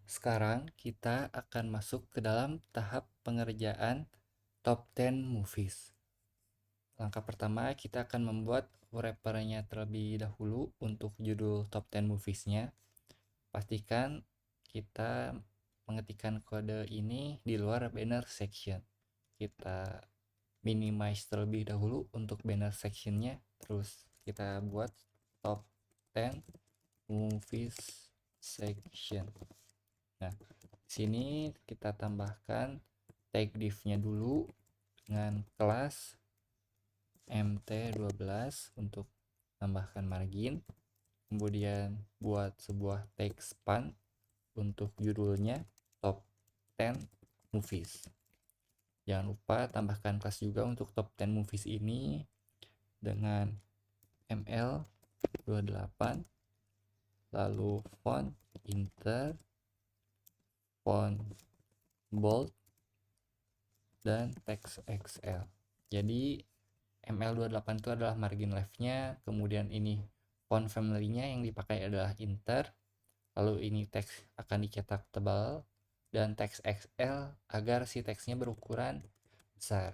Sekarang kita akan masuk ke dalam tahap pengerjaan top 10 movies. Langkah pertama, kita akan membuat wrappernya terlebih dahulu untuk judul top 10 moviesnya. Pastikan kita mengetikkan kode ini di luar banner section. Kita minimize terlebih dahulu untuk banner sectionnya. Terus kita buat top 10 movies section. Nah, sini kita tambahkan tag div-nya dulu dengan kelas mt12 untuk tambahkan margin. Kemudian buat sebuah tag span untuk judulnya top 10 movies. Jangan lupa tambahkan kelas juga untuk top 10 movies ini dengan ml28, lalu font inter, font bold, dan text XL. Jadi ML28 itu adalah margin left-nya, kemudian ini font family-nya yang dipakai adalah inter, lalu ini teks akan dicetak tebal, dan teks XL agar si teksnya berukuran besar.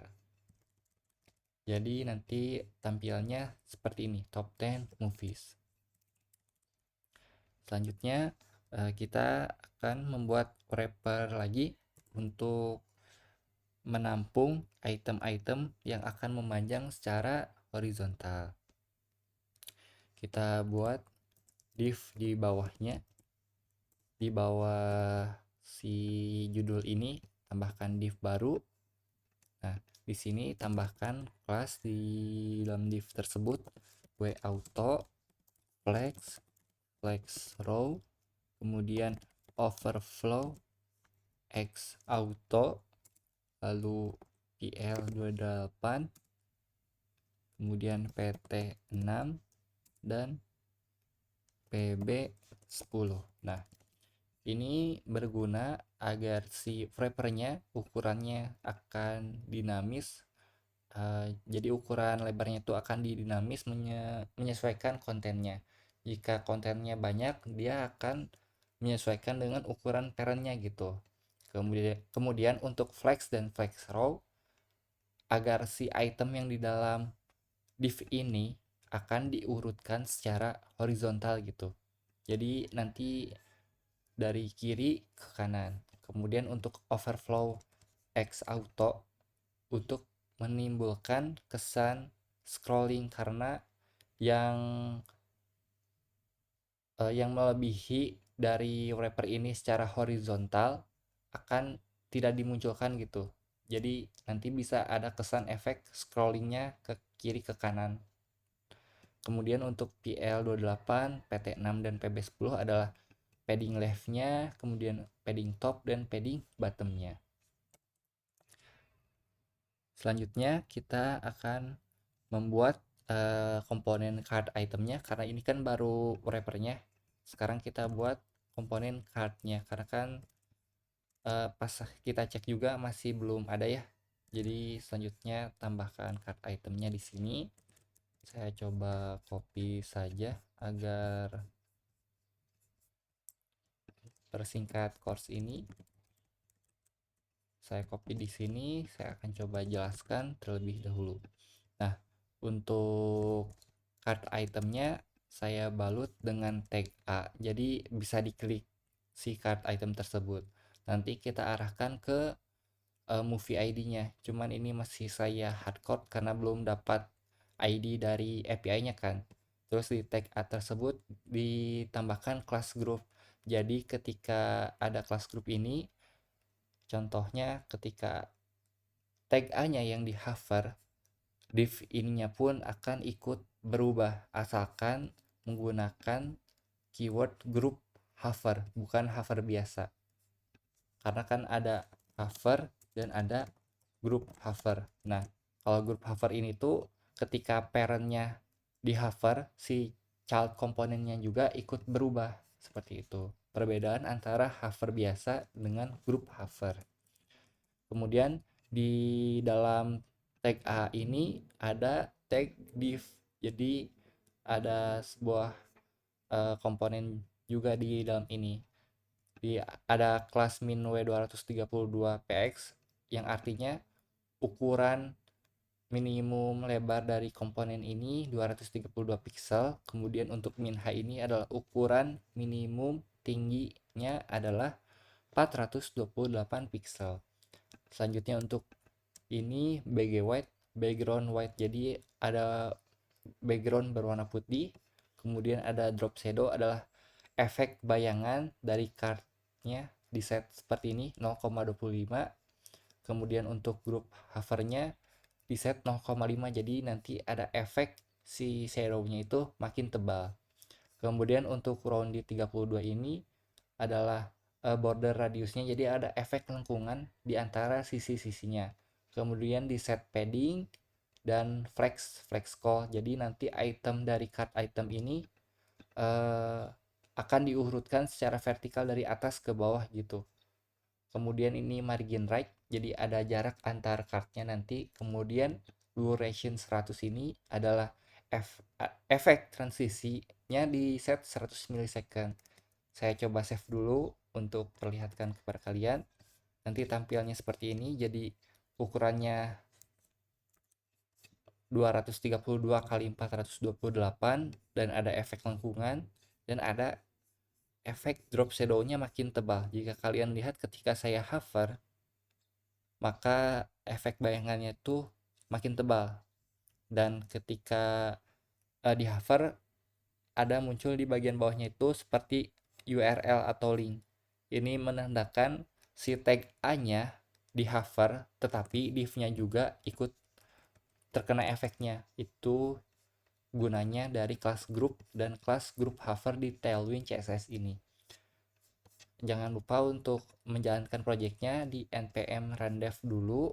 Jadi nanti tampilannya seperti ini, top 10 movies. Selanjutnya kita akan membuat wrapper lagi untuk menampung item-item yang akan memanjang secara horizontal. Kita buat div di bawahnya, di bawah si judul ini tambahkan div baru. Nah, di sini tambahkan kelas di dalam div tersebut wauto, flex, flex row, kemudian overflow, x auto, lalu pl28, kemudian pt6, dan pb10. Nah, ini berguna agar si wrappernya ukurannya akan dinamis. Jadi ukuran lebarnya itu akan didinamis menyesuaikan kontennya. Jika kontennya banyak, dia akan menyesuaikan dengan ukuran parentnya gitu. Kemudian untuk flex dan flex row, agar si item yang di dalam div ini akan diurutkan secara horizontal gitu. Jadi nanti dari kiri ke kanan. Kemudian untuk overflow X auto untuk menimbulkan kesan scrolling, karena yang yang melebihi dari wrapper ini secara horizontal akan tidak dimunculkan gitu. Jadi nanti bisa ada kesan efek scrollingnya ke kiri ke kanan. Kemudian untuk PL28, PT6, dan PB10 adalah padding left-nya, kemudian padding top, dan padding bottom-nya. Selanjutnya kita akan membuat komponen card itemnya, karena ini kan baru wrappernya. Sekarang kita buat komponen cardnya, karena kan pas kita cek juga masih belum ada ya. Jadi selanjutnya tambahkan card itemnya di sini. Saya coba copy saja agar persingkat course ini. Saya copy di sini, saya akan coba jelaskan terlebih dahulu. Nah, untuk card itemnya saya balut dengan tag A, jadi bisa diklik si card item tersebut. Nanti kita arahkan ke movie ID-nya. Cuman ini masih saya hardcode karena belum dapat ID dari API-nya kan. Terus di tag A tersebut ditambahkan class group. Jadi ketika ada class group ini, contohnya ketika tag A-nya yang di hover, div ininya pun akan ikut berubah asalkan menggunakan keyword group hover, bukan hover biasa. Karena kan ada hover dan ada group hover. Nah, kalau group hover ini tuh ketika parentnya di hover, si child komponennya juga ikut berubah. Seperti itu. Perbedaan antara hover biasa dengan group hover. Kemudian di dalam tag A ini ada tag div. Jadi ada sebuah komponen juga di dalam ini. Ada kelas min W232PX yang artinya ukuran minimum lebar dari komponen ini 232 pixel. Kemudian untuk min H ini adalah ukuran minimum tingginya adalah 428 pixel. Selanjutnya untuk ini background white, jadi ada background berwarna putih. Kemudian ada drop shadow, adalah efek bayangan dari cardnya di set seperti ini 0,25. Kemudian untuk grup hovernya di set 0,5, jadi nanti ada efek si shadownya itu makin tebal. Kemudian untuk rounded 32 ini adalah border radiusnya, jadi ada efek lengkungan di antara sisi-sisinya. Kemudian di set padding dan flex call, jadi nanti item dari card item ini akan diurutkan secara vertikal dari atas ke bawah gitu. Kemudian ini margin right, jadi ada jarak antar cardnya nanti. Kemudian duration 100 ini adalah efek transisinya di set 100 millisecond. Saya coba save dulu untuk perlihatkan kepada kalian. Nanti tampilnya seperti ini, jadi ukurannya 232 kali 428 dan ada efek lengkungan dan ada efek drop shadow-nya makin tebal. Jika kalian lihat ketika saya hover, maka efek bayangannya tuh makin tebal. Dan ketika di hover, ada muncul di bagian bawahnya itu seperti URL atau link. Ini menandakan si tag A-nya di hover, tetapi div-nya juga ikut terkena efeknya. Itu gunanya dari kelas group dan kelas group hover di Tailwind CSS ini. Jangan lupa untuk menjalankan projectnya di npm rundev dulu.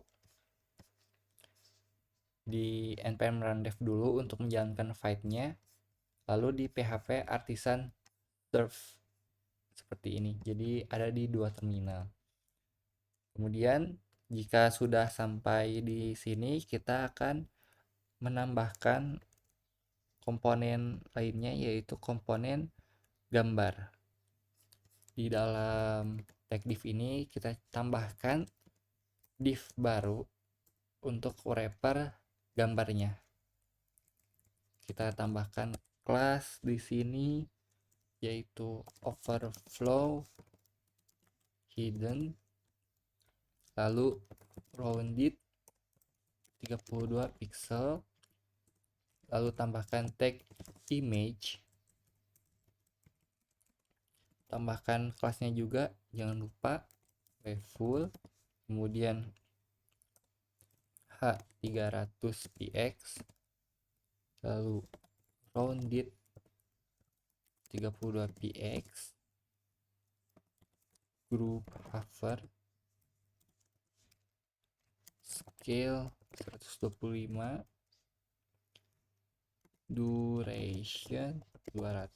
Di npm rundev dulu untuk menjalankan file-nya. Lalu di php artisan serve seperti ini. Jadi ada di dua terminal. Kemudian jika sudah sampai di sini, kita akan menambahkan komponen lainnya, yaitu komponen gambar. Di dalam tag div ini kita tambahkan div baru untuk wrapper gambarnya. Kita tambahkan kelas di sini yaitu overflow hidden, lalu rounded 32 pixel, lalu tambahkan tag image, tambahkan kelasnya juga, jangan lupa full, kemudian H300px, lalu rounded 32px, group hover, scale 125, duration 200.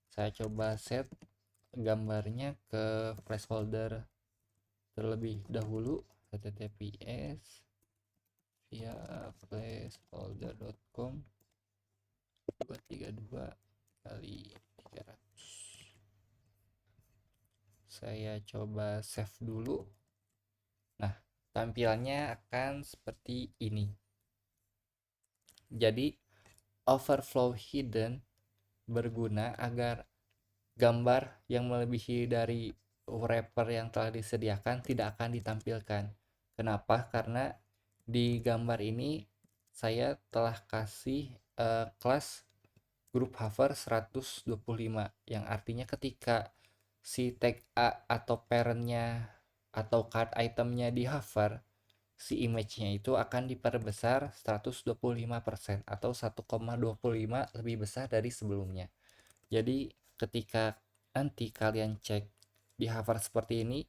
Saya coba set gambarnya ke placeholder terlebih dahulu, https via placeholder.com 232 kali 300. Saya coba save dulu. Nah, tampilannya akan seperti ini. Jadi overflow hidden berguna agar gambar yang melebihi dari wrapper yang telah disediakan tidak akan ditampilkan. Kenapa? Karena di gambar ini saya telah kasih kelas group hover 125, yang artinya ketika si tag A atau parentnya atau card itemnya di hover, si image-nya itu akan diperbesar 125% atau 1,25 lebih besar dari sebelumnya. Jadi ketika nanti kalian cek di hover seperti ini,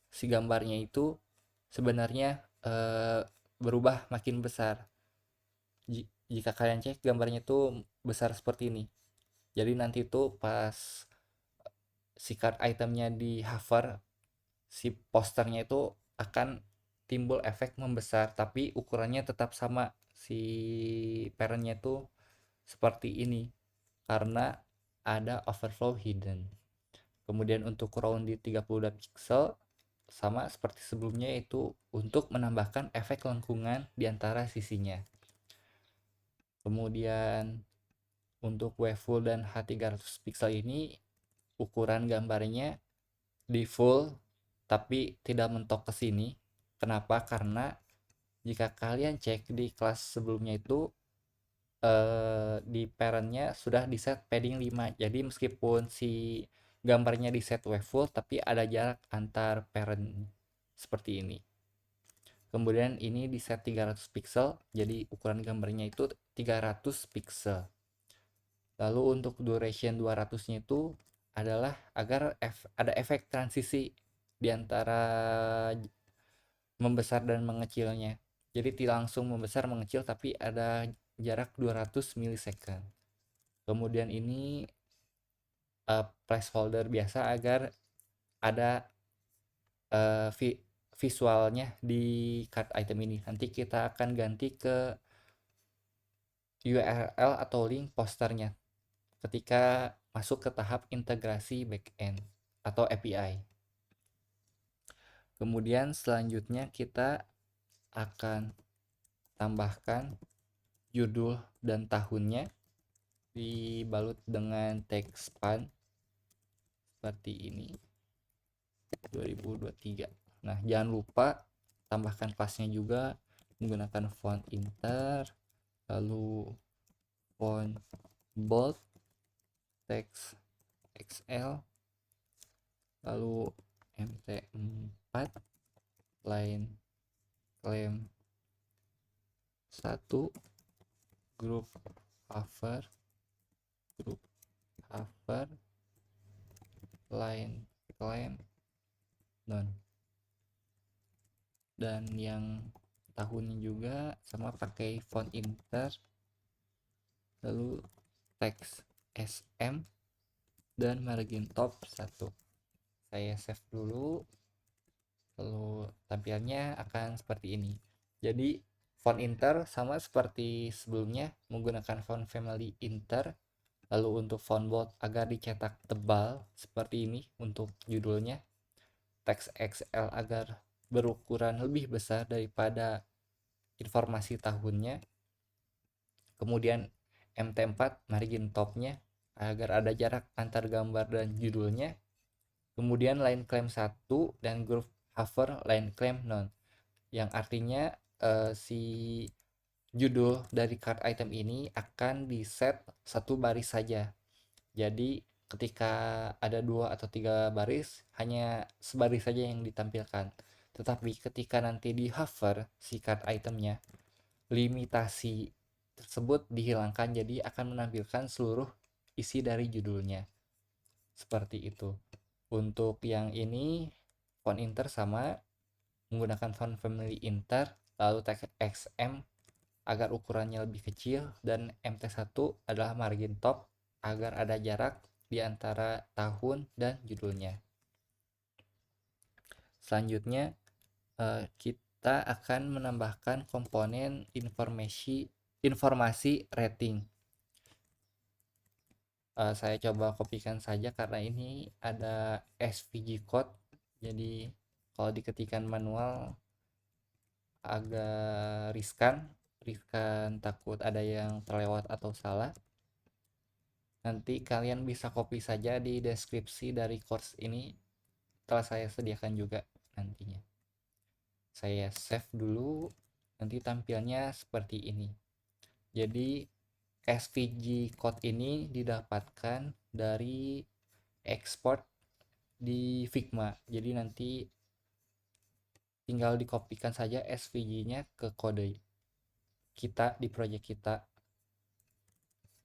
si gambarnya itu sebenarnya berubah makin besar. Jika kalian cek gambarnya itu besar seperti ini, jadi nanti itu pas si card itemnya di hover, si posternya itu akan timbul efek membesar, tapi ukurannya tetap sama, si parentnya itu seperti ini karena ada overflow hidden. Kemudian untuk round di 32 pixel sama seperti sebelumnya, yaitu untuk menambahkan efek lengkungan di antara sisinya. Kemudian untuk wavefull dan H300 pixel ini ukuran gambarnya di full tapi tidak mentok ke sini. Kenapa? Karena jika kalian cek di kelas sebelumnya itu di parentnya sudah di set padding 5. Jadi meskipun si gambarnya di set wavefull tapi ada jarak antar parent seperti ini. Kemudian ini di set 300 pixel, jadi ukuran gambarnya itu 300 pixel. Lalu untuk duration 200-nya itu adalah agar ada efek transisi di antara membesar dan mengecilnya. Jadi tidak langsung membesar mengecil tapi ada jarak 200 milisecond. Kemudian ini placeholder biasa agar ada visualnya di card item ini. Nanti kita akan ganti ke URL atau link posternya ketika masuk ke tahap integrasi backend atau API. Kemudian selanjutnya kita akan tambahkan judul dan tahunnya dibalut dengan teks span seperti ini, 2023. Nah, jangan lupa tambahkan kelasnya juga menggunakan font inter, lalu font bold, teks XL, lalu MT4, line claim 1, group hover, line claim none. Dan yang tahunnya juga sama pakai font inter, lalu teks SM dan margin top 1. Saya save dulu, lalu tampilannya akan seperti ini. Jadi font inter sama seperti sebelumnya menggunakan font family inter. Lalu untuk font bold agar dicetak tebal seperti ini untuk judulnya, teks XL agar berukuran lebih besar daripada informasi tahunnya. Kemudian MT4 margin topnya agar ada jarak antar gambar dan judulnya. Kemudian line claim 1 dan group hover line claim none, yang artinya si judul dari card item ini akan di set satu baris saja. Jadi ketika ada 2 atau 3 baris hanya sebaris saja yang ditampilkan. Tetapi ketika nanti di hover si card itemnya, limitasi tersebut dihilangkan, jadi akan menampilkan seluruh isi dari judulnya. Seperti itu. Untuk yang ini font inter sama menggunakan font family inter, lalu teks XM agar ukurannya lebih kecil, dan MT1 adalah margin top agar ada jarak di antara tahun dan judulnya. Selanjutnya kita akan menambahkan komponen informasi rating. Saya coba kopikan saja karena ini ada SVG code, jadi kalau diketikkan manual agak riskan takut ada yang terlewat atau salah. Nanti kalian bisa copy saja di deskripsi dari course ini, telah saya sediakan juga nantinya. Saya save dulu, nanti tampilnya seperti ini. Jadi SVG code ini didapatkan dari export di Figma. Jadi nanti tinggal dikopikan saja SVG-nya ke kode kita di project kita.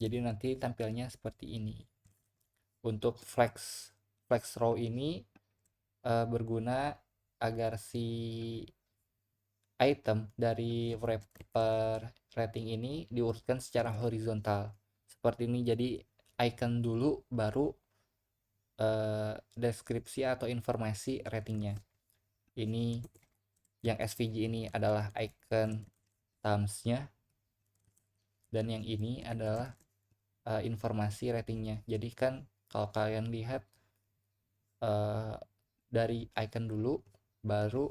Jadi nanti tampilnya seperti ini. Untuk flex row ini berguna agar si item dari wrapper rating ini diurutkan secara horizontal seperti ini. Jadi icon dulu baru deskripsi atau informasi ratingnya. Ini yang SVG ini adalah icon thumbs-nya, dan yang ini adalah informasi ratingnya. Jadi kan kalau kalian lihat eh, dari icon dulu, baru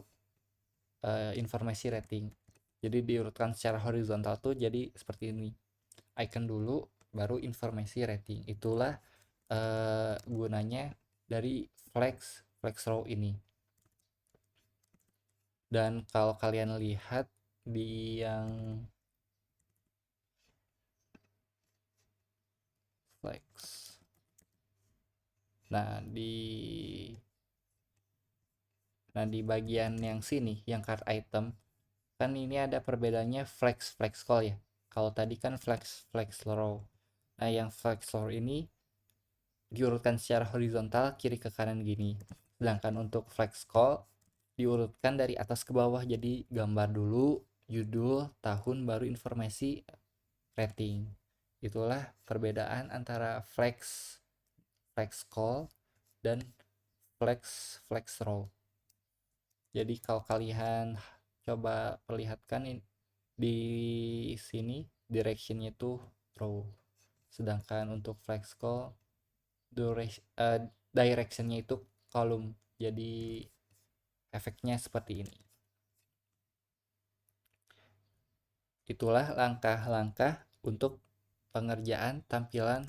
informasi rating. Jadi diurutkan secara horizontal tuh jadi seperti ini. Icon dulu, baru informasi rating. Itulah gunanya dari flex row ini. Dan kalau kalian lihat di yang flex, nah di bagian yang sini yang card item kan ini ada perbedaannya flex call ya. Kalau tadi kan flex row. Nah yang flex row ini diurutkan secara horizontal kiri ke kanan gini. Sedangkan untuk flex call diurutkan dari atas ke bawah, jadi gambar dulu, judul, tahun, baru informasi rating. Itulah perbedaan antara flex call dan flex row. Jadi kalau kalian coba perlihatkan di sini directionnya itu row, sedangkan untuk flex call directionnya itu column. Jadi efeknya seperti ini. Itulah langkah-langkah untuk pengerjaan tampilan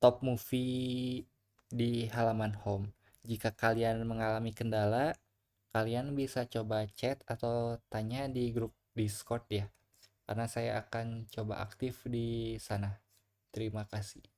top movie di halaman home. Jika kalian mengalami kendala, kalian bisa coba chat atau tanya di grup Discord ya, karena saya akan coba aktif di sana. Terima kasih.